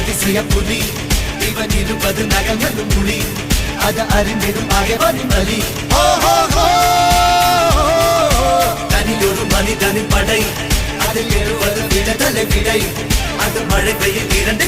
அதிசய புலி இவன் இருப்பது நகங்களும் புலி அது அறிந்திடும் ஆகவனின் வலி தனி ஒரு மனிதனின் படை அதில் எழுவது விடுதலை விடை அது மழை பெய்யும் இரண்டு